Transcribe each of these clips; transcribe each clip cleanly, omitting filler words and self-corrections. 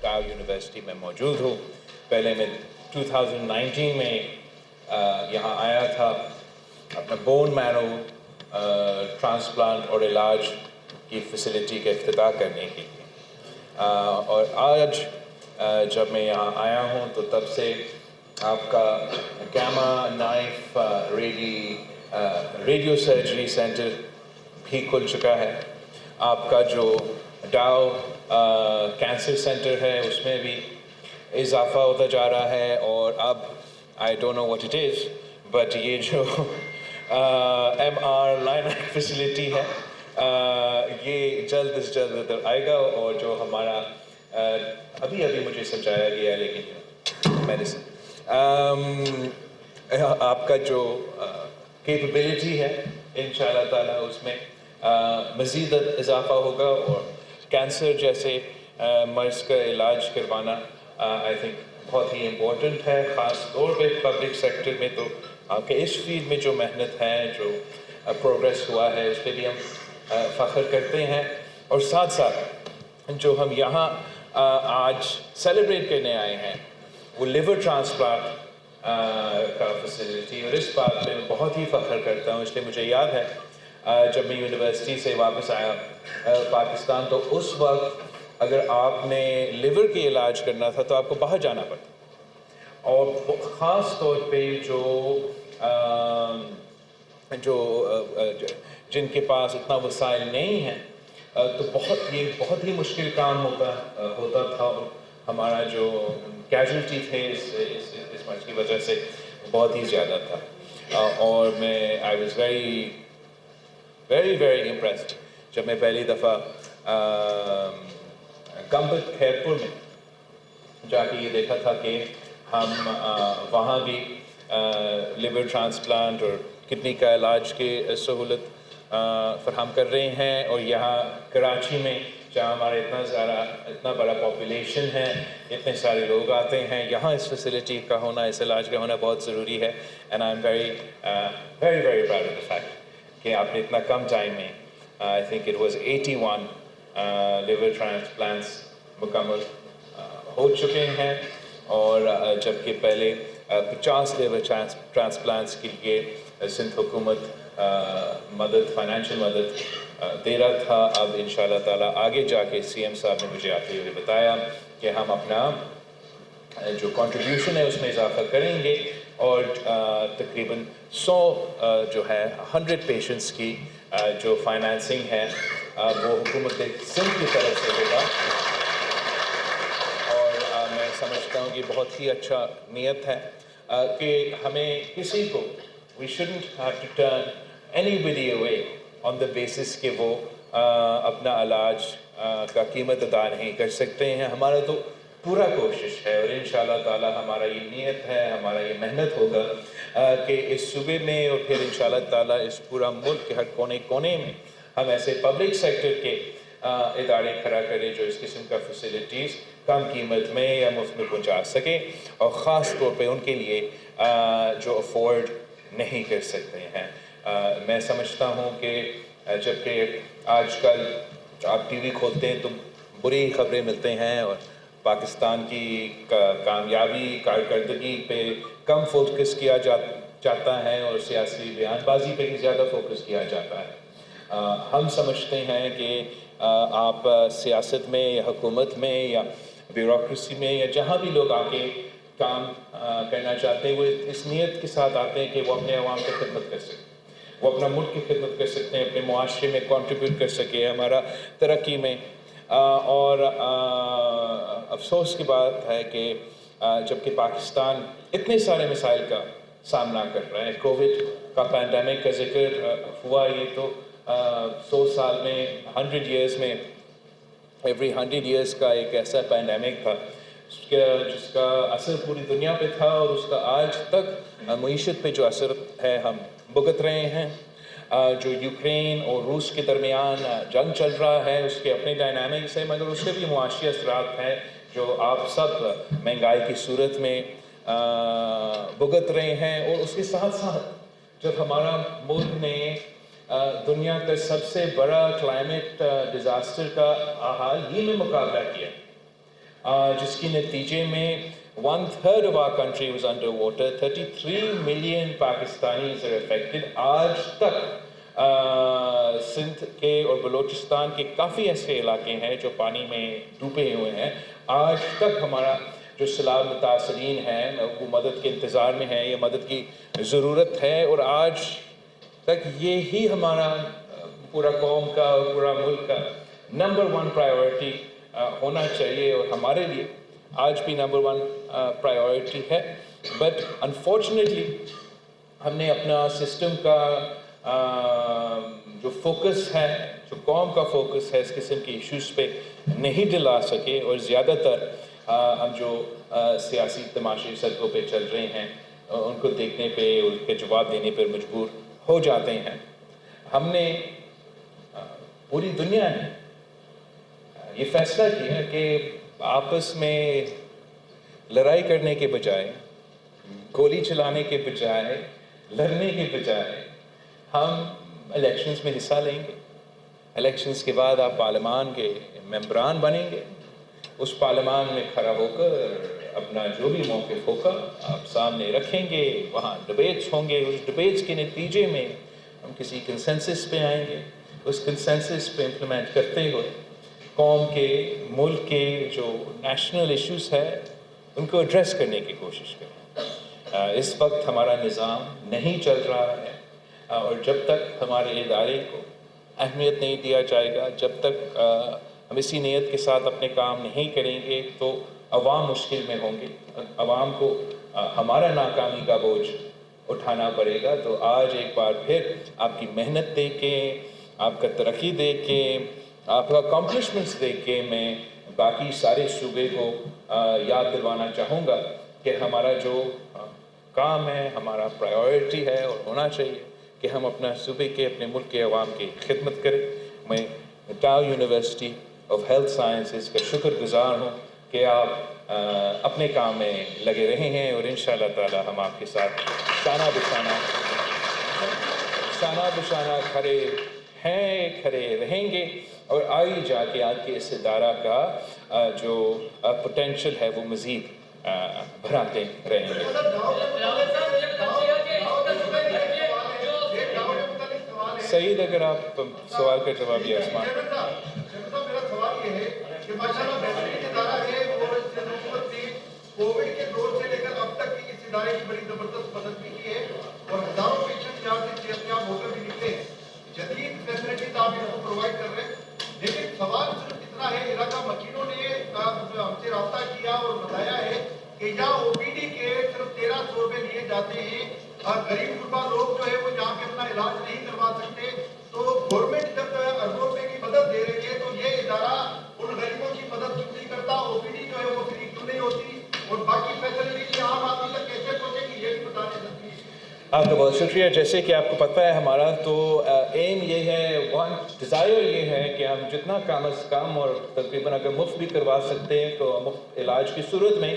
काग यूनिवर्सिटी में मौजूद हूँ। पहले मैं 2019 में यहाँ आया था अपना बोन मैरो ट्रांसप्लांट और इलाज की फैसिलिटी का इफ्तिताह करने के लिए, और आज जब मैं यहाँ आया हूँ तो तब से आपका gamma knife radio surgery centre भी खुल चुका है। आपका जो डाउ कैंसर सेंटर है उसमें भी इजाफा होता जा रहा है, और अब I don't know what it is but ये जो MR लाइन फैसिलिटी है ये जल्द से जल्द इधर आएगा, और जो हमारा अभी मुझे समझाया गया है, लेकिन मेडिसिन आपका जो कैपेबिलिटी है इंशाअल्लाह ताला उसमें मज़ीद इजाफा होगा, और कैंसर जैसे मर्ज़ का इलाज करवाना आई थिंक बहुत ही इम्पोर्टेंट है, ख़ास तौर पे पब्लिक सेक्टर में। तो आपके इस फील्ड में जो मेहनत है, जो प्रोग्रेस हुआ है, उस पर भी हम फ़ख्र करते हैं। और साथ साथ जो हम यहाँ आज सेलिब्रेट करने आए हैं वो लिवर ट्रांसप्लांट का फैसिलिटी, और इस बात पे मैं बहुत ही फ़ख्र करता हूँ। इसलिए मुझे याद है जब मैं यूनिवर्सिटी से वापस आया पाकिस्तान, तो उस वक्त अगर आपने लिवर के इलाज करना था तो आपको बाहर जाना पड़ता, और ख़ास तौर पे जिनके पास इतना वसाइल नहीं है, तो बहुत ही मुश्किल काम होता था। और हमारा जो कैजुअल्टी थे इस मर्ज की वजह से बहुत ही ज़्यादा था, और मैं आई वाज वेरी इम्प्रेस्ड जब मैं पहली दफ़ा गंबत खैरपुर में जाके ये देखा था कि हम वहाँ भी लिवर ट्रांसप्लांट और किडनी का इलाज की सहूलत फराहम कर रहे हैं। और यहाँ कराची में जहाँ हमारा इतना बड़ा पॉपुलेशन है, इतने सारे लोग आते हैं, यहाँ इस फैसिलिटी का होना, इस इलाज का होना बहुत ज़रूरी है। And I am very proud of the fact कि आपने इतना कम टाइम में, I think it was 81 liver transplants मुकम्मल हो चुके हैं, और जबकि पहले 50 लिवर ट्रांसप्लांट्स के लिए सिंध हुकूमत फाइनेंशियल मदद दे रहा था। अब इंशाअल्लाह ताला आगे जाके CM साहब ने मुझे आते हुए बताया कि हम अपना जो कंट्रीब्यूशन है उसमें इजाफा करेंगे, और तकरीबन 100 जो है 100 पेशेंट्स की जो फाइनेंसिंग है वो हुकूमत सिंध की तरफ से होगा। और मैं समझता हूँ कि बहुत ही अच्छा नीयत है कि हमें किसी को we shouldn't have to turn anybody away on the basis कि वो अपना इलाज का कीमत अदा नहीं कर सकते हैं। हमारा तो पूरा कोशिश है, और इंशाअल्लाह ताला हमारा ये नीयत है, हमारा ये मेहनत होगा कि इस सूबे में और फिर इंशाअल्लाह ताला इस पूरा मुल्क के हर कोने में हम ऐसे पब्लिक सेक्टर के इदारे खड़ा करें जो इस किस्म का फैसिलिटीज़ कम कीमत में या मुफ्त में पहुँचा सके, और ख़ास तौर पे उनके लिए जो अफोर्ड नहीं कर सकते हैं। मैं समझता हूँ कि जबकि आजकल आप TV खोलते हैं तो बुरी खबरें मिलते हैं, और पाकिस्तान की कामयाबी कारकर्दगी पे कम फोकस किया जाता है, और सियासी बयानबाजी पे ही ज़्यादा फोकस किया जाता है। हम समझते हैं कि आप सियासत में या हुकूमत में या ब्यूरोक्रेसी में या जहाँ भी लोग आके काम करना चाहते हैं, वो इस नीयत के साथ आते हैं कि वो अपने अवाम की खिदमत कर सकें, वो अपना मुल्क की खिदमत कर सकते हैं, अपने मुआशरे में कंट्रीब्यूट कर सके हमारा तरक्की में। और अफसोस की बात है कि जबकि पाकिस्तान इतने सारे मसाइल का सामना कर रहा है, कोविड का पैंडमिक का जिक्र हुआ, ये तो 100 साल में 100 ईयर्स में एवरी 100 ईयर्स का एक ऐसा पैंडमिक था जिसका असर पूरी दुनिया पे था, और उसका आज तक मईशत पे जो असर है हम भुगत रहे हैं। जो यूक्रेन और रूस के दरमियान जंग चल रहा है उसके अपने डायनामिक्स है, मगर उसके भी मुआशी असरात हैं जो आप सब महंगाई की सूरत में भुगत रहे हैं। और उसके साथ साथ जब हमारा मुल्क ने दुनिया का सबसे बड़ा क्लाइमेट डिज़ास्टर का हाल ही में मुकाबला किया, جس کی نتیجے میں 1/3 of our country was under water. 33 million Pakistanis are affected. آج تک سندھ کے اور بلوچستان کے کافی ایسے علاقے ہیں جو پانی میں ڈوبے ہوئے ہیں. آج تک ہمارا جو سیلاب متاثرین ہیں وہ مدد کے انتظار میں ہیں, یہ مدد کی ضرورت ہے, اور آج تک یہی ہمارا پورا قوم کا اور پورا ملک کا نمبر 1 پرائیورٹی ہونا چاہیے, اور ہمارے لیے آج بھی نمبر 1 پرائیورٹی ہے. بٹ انفارچونیٹلی ہم نے اپنا سسٹم کا جو فوکس ہے, جو قوم کا فوکس ہے, اس قسم کے ایشوز پہ نہیں دلا سکے, اور زیادہ تر ہم جو سیاسی تماشے سڑکوں پہ چل رہے ہیں ان کو دیکھنے پہ, ان کے جواب دینے پر مجبور ہو جاتے ہیں. ہم نے پوری دنیا نے یہ فیصلہ کیا کہ آپس میں لڑائی کرنے کے بجائے, گولی چلانے کے بجائے, لڑنے کے بجائے ہم الیکشنز میں حصہ لیں گے. الیکشنز کے بعد آپ پارلیمان کے ممبران بنیں گے. اس پارلیمان میں کھڑا ہو کر اپنا جو بھی موقف ہوگا آپ سامنے رکھیں گے, وہاں ڈبیٹس ہوں گے. اس ڈبیٹس کے نتیجے میں ہم کسی کنسنسس پہ آئیں گے. اس کنسنسس پہ امپلیمنٹ کرتے ہوئے قوم کے, ملک کے جو نیشنل ایشوز ہے ان کو ایڈریس کرنے کی کوشش کریں. اس وقت ہمارا نظام نہیں چل رہا ہے, اور جب تک ہمارے ادارے کو اہمیت نہیں دیا جائے گا, جب تک ہم اسی نیت کے ساتھ اپنے کام نہیں کریں گے تو عوام مشکل میں ہوں گے. عوام کو ہمارا ناکامی کا بوجھ اٹھانا پڑے گا. تو آج ایک بار پھر آپ کی محنت دیکھ کے, آپ کا ترقی دیکھ کے, آپ کا اکمپلشمنٹس دیکھ کے میں باقی سارے صوبے کو یاد دلوانا چاہوں گا کہ ہمارا جو کام ہے, ہمارا پرائیورٹی ہے اور ہونا چاہیے کہ ہم اپنا صوبے کے, اپنے ملک کے عوام کی خدمت کریں. میں tau university of health sciences کا شکر گزار ہوں کہ آپ اپنے کام میں لگے رہے ہیں, اور انشاءاللہ تعالی ہم آپ کے ساتھ شانہ بشانہ کھڑے ہیں, کھڑے رہیں گے, اور آگے جا کے آپ کے اس ادارہ کا جو پوٹینشیل ہے وہ مزید بڑھاتے رہیں گے. سعید, اگر آپ سوال کا جواب دیں. عثمان, میرا سوال یہ ہے کہ ماشاءاللہ بہترین ادارہ ہے, اور اس حکومت نے کووڈ کے دور سے لے کر اب تک کی اس ادارے کی بڑی زبردست مدد بھی کی ہے, اور ہزاروں پیشنٹ یہاں سے صحتیاب ہو کر بھی نکلے ہیں. جدید فیسلٹیز آپ ان کو پرووائڈ کر رہے ہیں, لیکن سوال صرف اتنا ہے, علاقہ مکینوں نے ہم سے رابطہ کیا اور بتایا ہے کہ یہاں او پی ڈی کے صرف 1300 روپے لیے جاتے ہیں. غریب غربا لوگ جو ہے وہ جہاں پہ اپنا علاج نہیں کروا سکتے, تو گورنمنٹ جب اربوں روپے کی مدد دے رہی ہے تو یہ ادارہ ان غریبوں کی مدد کیوں نہیں کرتا؟ او پی ڈی جو ہے وہ فری کیوں نہیں ہوتی, اور باقی فیسلٹیز عام آدمی تک کیسے پہنچے گی یہ بھی بتانے سکتی ہے. آپ کا بہت شکریہ. جیسے کہ آپ کو پتہ ہے ہمارا تو ایم یہ ہے, ڈیزائر یہ ہے کہ ہم جتنا کم از کم اور تقریباً اگر مفت بھی کروا سکتے ہیں تو مفت علاج کی صورت میں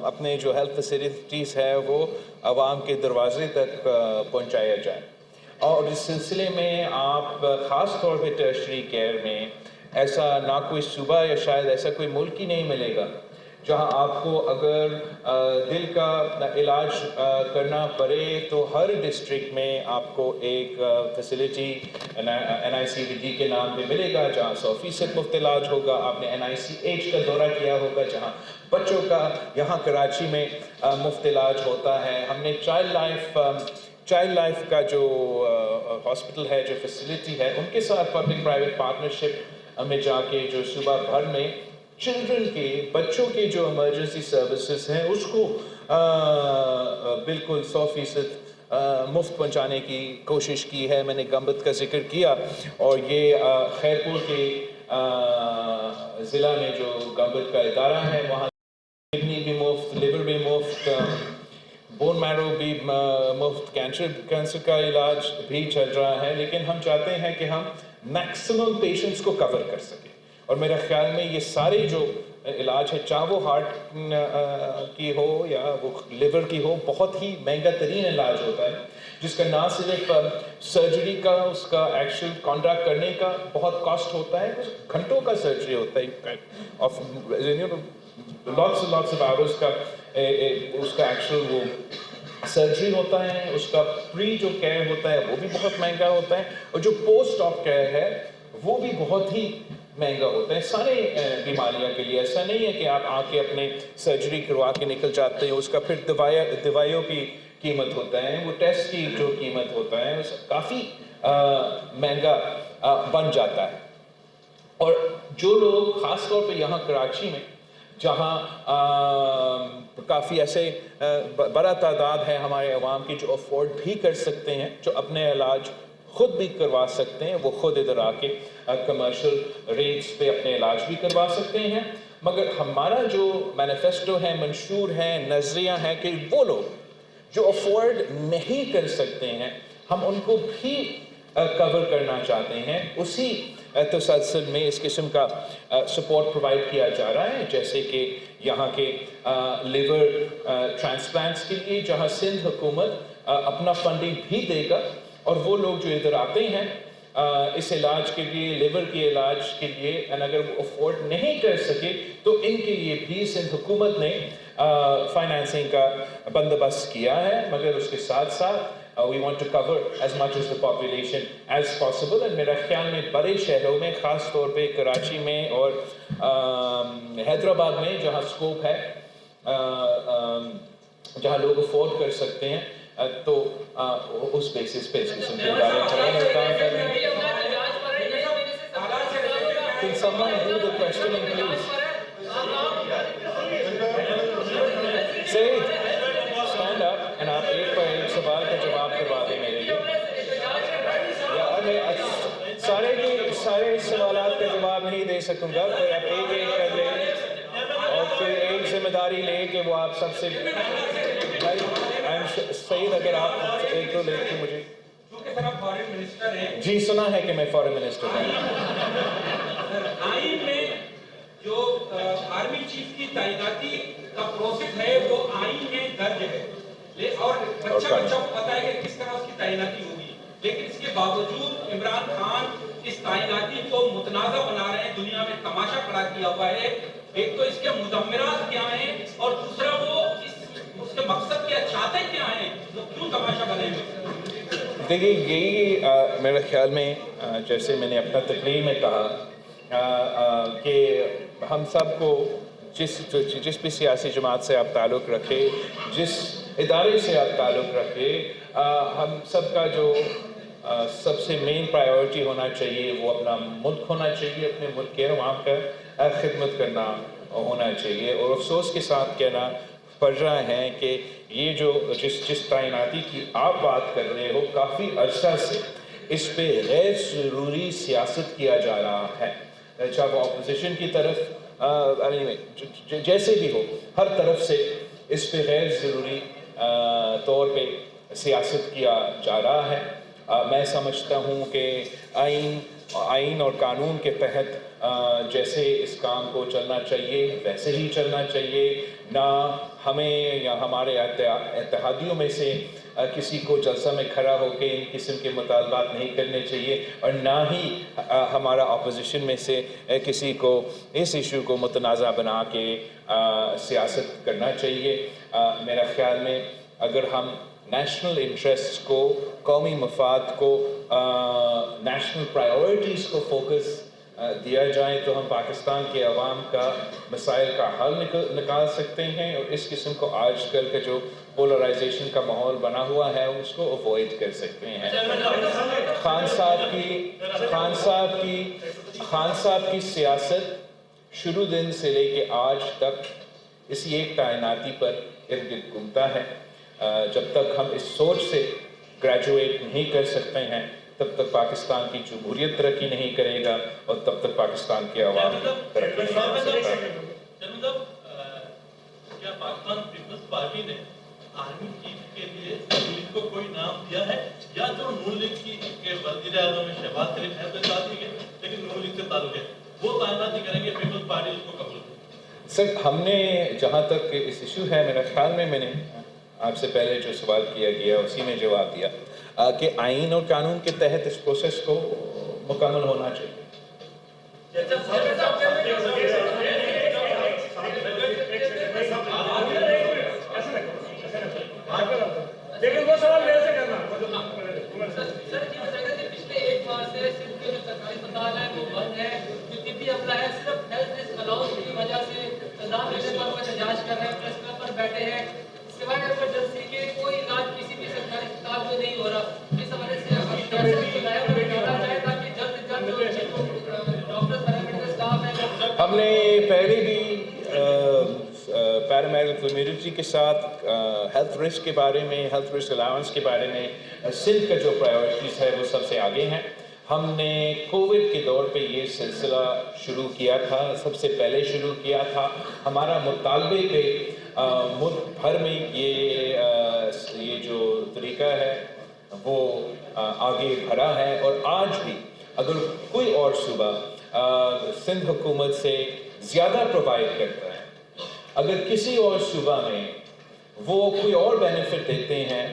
اپنے جو ہیلتھ فیسلٹیز ہے وہ عوام کے دروازے تک پہنچایا جائے. اور اس سلسلے میں آپ خاص طور پہ ٹرشری کیئر میں ایسا نہ کوئی صوبہ یا شاید ایسا کوئی ملک ہی نہیں ملے گا جہاں آپ کو اگر دل کا علاج کرنا پڑے تو ہر ڈسٹرکٹ میں آپ کو ایک فیسلٹی NICVD کے نام پہ ملے گا جہاں 100% مفت علاج ہوگا. آپ نے NICH کا دورہ کیا ہوگا جہاں بچوں کا یہاں کراچی میں مفت علاج ہوتا ہے. ہم نے چائلڈ لائف کا جو ہاسپٹل ہے, جو فیسلٹی ہے, ان کے ساتھ پبلک پرائیویٹ پارٹنرشپ میں جا کے جو صوبہ بھر میں چلڈرن کے, بچوں کے جو ایمرجنسی سروسز ہیں اس کو بالکل 100% مفت پہنچانے کی کوشش کی ہے. میں نے گمبت کا ذکر کیا, اور یہ خیرپور کے ضلع میں جو گمبت کا ادارہ ہے وہاں کڈنی بھی مفت, لیور بھی مفت, بون میرو بھی مفت, کینسر کا علاج بھی چل رہا ہے. لیکن ہم چاہتے ہیں کہ ہم میکسیمم پیشنٹس کو کور کر سکیں, اور میرا خیال میں یہ سارے جو इलाज है, चाहे वो हार्ट की हो या वो लिवर की हो, बहुत ही महंगा तरीन इलाज होता है, जिसका ना सिर्फ सर्जरी का, उसका एक्चुअल कॉन्ट्रैक्ट करने का बहुत कॉस्ट होता है, कुछ घंटों का सर्जरी होता है, ऑफ लॉट्स ऑफ आवर्स का उसका एक्चुअल वो सर्जरी होता है, उसका प्री जो केयर होता है वो भी बहुत महंगा होता है, और जो पोस्ट ऑफ केयर है वो भी बहुत ही महंगा होता है सारे बीमारियों के लिए। ऐसा नहीं है कि आप आके अपने सर्जरी करवा के निकल जाते हैं, उसका फिर दवाइयों की कीमत होता है, वो टेस्ट की जो कीमत होता है वो काफ़ी महंगा बन जाता है। और जो लोग ख़ास तौर पे यहाँ कराची में, जहाँ काफ़ी ऐसे बड़ा तादाद है हमारे अवाम की जो अफोर्ड भी कर सकते हैं, जो अपने इलाज खुद भी करवा सकते हैं, वो खुद इधर आके कमर्शियल रेट्स पे अपने इलाज भी करवा सकते हैं। मगर हमारा जो मैनिफेस्टो है, मंशूर है, नज़रिया है कि वो लोग जो अफोर्ड नहीं कर सकते हैं, हम उनको भी कवर करना चाहते हैं। उसी तसलसल में इस किस्म का सपोर्ट प्रोवाइड किया जा रहा है, जैसे कि यहाँ के लिवर ट्रांसप्लांट्स के लिए जहाँ सिंध हुकूमत अपना फंडिंग भी देगा, और वो लोग जो इधर आते हैं इस इलाज के लिए, लिवर के इलाज के लिए, और अगर वो अफोर्ड नहीं कर सके तो इनके लिए भी सिंध हुकूमत ने फाइनेंसिंग का बंदोबस्त किया है। मगर उसके साथ साथ we want to cover as much as the population as possible, and मेरा ख्याल में बड़े शहरों में, ख़ास तौर पे कराची में और हैदराबाद में जहाँ स्कोप है, जहाँ लोग अफोर्ड कर सकते हैं, तो उस बेसिस पे इस किस्म के इदारे काम कर रहे हैं। Can someone do the questioning, please? Say, stand up and आप एक पर एक सवाल का जवाब करवा दें मेरे लिए। या मैं सारे सवालात का जवाब नहीं दे सकूँगा, तो आप एक कर लें और फिर एक जिम्मेदारी लें कि वो आप सबसे सही, अगर आप एक दो लेके मुझे, क्योंकि सर आप फॉरेन मिनिस्टर हैं। जी सुना है कि मैं फॉरेन मिनिस्टर हूँ। आइन में जो आर्मी चीफ की तैनाती का प्रोसेस है वो आइन में दर्ज है, और बच्चा को पता है कि किस तरह उसकी तैनाती होगी, लेकिन इसके बावजूद इमरान खान इस तैनाती को मुतनाज़ा बना रहे हैं, दुनिया में तमाशा खड़ा किया हुआ है। एक तो इसके मुदम्मिरात क्या हैं, और दूसरा वो उसके मकसद क्या चाहते क्या हैं, वो क्यों तमाशा बने हुए। देखिए, यही मेरे ख्याल में जैसे मैंने अपना तकरीर में कहा कि हम सबको जिस भी सियासी जमात से आप ताल्लुक़ रखें, जिस इदारे से आप ताल्लुक़ रखें, हम सब का जो सबसे मेन प्रायोरिटी होना चाहिए वो अपना मुल्क होना चाहिए, अपने मुल्क के अवाम का खिदमत करना होना चाहिए। और अफसोस के साथ कहना पड़ रहा है कि ये जो जिस तैनाती की आप बात कर रहे हो, काफ़ी अरसा से इस पे गैर ज़रूरी सियासत किया जा रहा है, चाहे वो अपोजिशन की तरफ जैसे भी हो, हर तरफ से इस पे गैर ज़रूरी तौर पे सियासत किया जा रहा है। मैं समझता हूँ कि आइन और कानून के तहत जैसे इस काम को चलना चाहिए वैसे ही चलना चाहिए, ना हमें या हमारे इत्तेहादियों में से किसी को जलसा में खड़ा होकर इन किस्म के मुतालबात नहीं करने चाहिए, और ना ही हमारा अपोजिशन में से किसी को इस इशू को मुतनाज़ा बना के सियासत करना चाहिए। मेरा ख्याल में अगर हम नेशनल इंटरेस्ट को, कौमी मफाद को, नेशनल प्रायोरिटीज़ को फोकस दिया जाए तो हम पाकिस्तान के अवाम का मसाइल का हल निकाल सकते हैं, और इस किस्म को आजकल का जो पोलराइजेशन का माहौल बना हुआ है उसको अवॉइड कर सकते हैं। खान साहब की सियासत शुरू दिन से लेके आज तक इसी एक तैनाती पर इर्द-गिर्द घूमता है। जब तक हम इस सोच से ग्रेजुएट नहीं कर सकते हैं तब तक पाकिस्तान की जमहूरियत तरक्की नहीं करेगा, और तब तक पाकिस्तान के अवाम तरक्की नहीं कर सकता। क्या पाकिस्तान पीपल्स पार्टी ने आर्मी चीफ के लिए नून लीग को कोई नाम दिया है, या जो नून लीग के वज़ीर आज़म शहबाज शरीफ है तो साथ ही है लेकिन नून लीग से ताल्लुक है, वो तैनाती करेंगे पीपल्स पार्टी उसको कबूल? सर हमने जहाँ तक इस इशू है मेरे ख्याल में मैंने आपसे पहले जो सवाल किया गया उसी में जवाब दिया कि आइन और कानून के तहत इस प्रोसेस को मुकम्मल होना चाहिए। लेकिन वो सवाल मेरे से करना सर ये बताएगा कि पिछले एक माह से सिर्फ जो सरकारी अस्पताल है वो बंद है, जो तिब्बी अमला है सिर्फ हेल्थ रिस्क अलाउंस की वजह से सलाम लेने पर वो एहतजाज कर रहे हैं, प्रेस क्लब पर बैठे हैं, सिवाय इमरजेंसी के कोई इलाज किसी भी सरकारी अस्पताल में नहीं हो रहा। इस हवाले से निकाला जाए ताकि जल्द से जल्द डॉक्टर पैरामेडिकल स्टाफ है। हमने पहले भी पैरामेडिकल कम्युनिटी के साथ हेल्थ रिस्क के बारे में, हेल्थ रिस्क अलाउंस के बारे में सिंध का जो प्रायोरिटीज़ है वो सबसे आगे हैं। हमने कोविड के दौर पे ये सिलसिला शुरू किया था, सबसे पहले शुरू किया था। हमारा मुतालबे पे मुल्क भर में ये जो तरीका है वो आगे बढ़ा है और आज भी अगर कोई और सूबा सिंध हुकूमत से ज़्यादा प्रोवाइड करता है, अगर किसी और सूबा में वो कोई और बेनिफिट देते हैं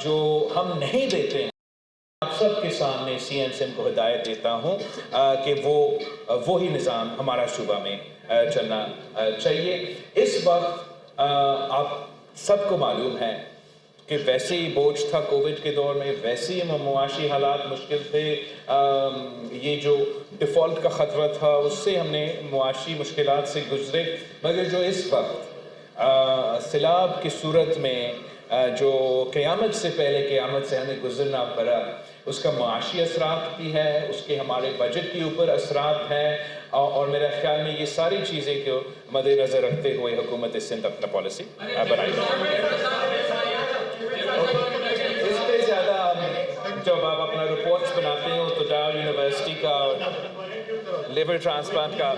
जो हम नहीं देते हैं, आप सबके सामने CM सिंध को हिदायत देता हूँ कि वो ही निज़ाम हमारा सूबा में चलना चाहिए। इस वक्त आप सबको मालूम है कि वैसे ही बोझ था कोविड के दौर में, वैसे ही मुआशी हालात मुश्किल थे, ये जो डिफ़ॉल्ट का ख़तरा था उससे हमने मुआशी मुश्किलात से गुज़रे, मगर जो इस वक्त सैलाब की सूरत में जो क़यामत से पहले क़यामत से हमें गुज़रना पड़ा, उसका मुआशी असरात भी है, उसके हमारे बजट के ऊपर असरात हैं और मेरे ख्याल में ये सारी चीज़ें को मद्देनज़र रखते हुए हुकूमत सिंध अपना पॉलिसी बनाई। इस पे ज़्यादा जब आप अपना रिपोर्ट्स बनाते हो तो डाल यूनिवर्सिटी का लिवर ट्रांसप्लांट का